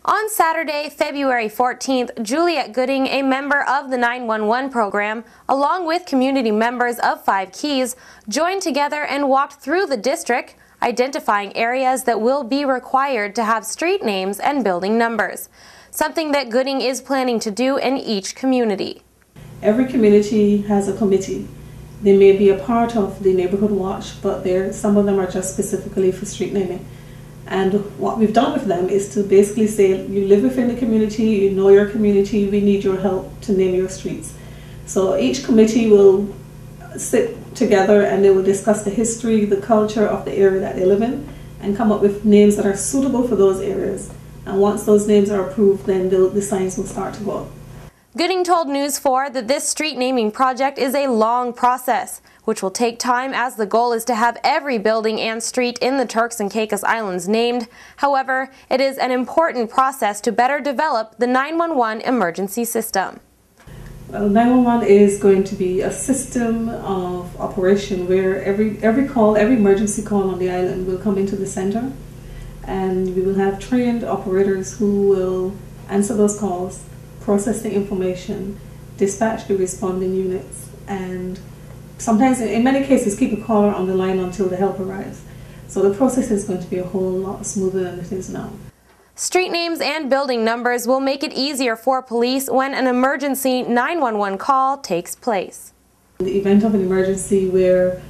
On Saturday, February 14th, Juliet Gooding, a member of the 911 program, along with community members of 5 Cays, joined together and walked through the district, identifying areas that will be required to have street names and building numbers, something that Gooding is planning to do in each community. Every community has a committee. They may be a part of the neighborhood watch, but some of them are just specifically for street naming. And what we've done with them is to basically say, you live within the community, you know your community, we need your help to name your streets. So each committee will sit together and they will discuss the history, the culture of the area that they live in, and come up with names that are suitable for those areas. And once those names are approved, then the signs will start to go up. Gooding told News 4 that this street naming project is a long process, which will take time as the goal is to have every building and street in the Turks and Caicos Islands named. However, it is an important process to better develop the 911 emergency system. Well, 911 is going to be a system of operation where every emergency call on the island will come into the center, and we will have trained operators who will answer those calls, process the information, dispatch the responding units, and sometimes, in many cases, keep a caller on the line until the help arrives. So the process is going to be a whole lot smoother than it is now. Street names and building numbers will make it easier for police when an emergency 911 call takes place. In the event of an emergency where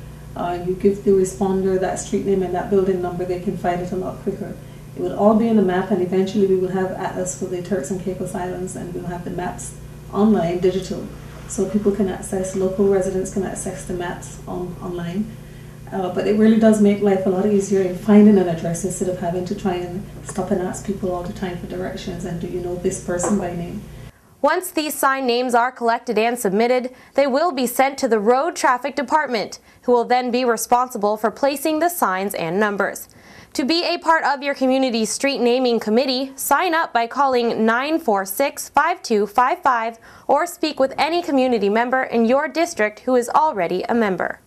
you give the responder that street name and that building number, they can find it a lot quicker. It will all be in the map, and eventually we will have atlas for the Turks and Caicos Islands, and we'll have the maps online, digital, so people can access, local residents can access the maps online. But it really does make life a lot easier in finding an address instead of having to try and stop and ask people all the time for directions and do you know this person by name. Once these sign names are collected and submitted, they will be sent to the Road Traffic Department, who will then be responsible for placing the signs and numbers. To be a part of your community's street naming committee, sign up by calling 946-5255 or speak with any community member in your district who is already a member.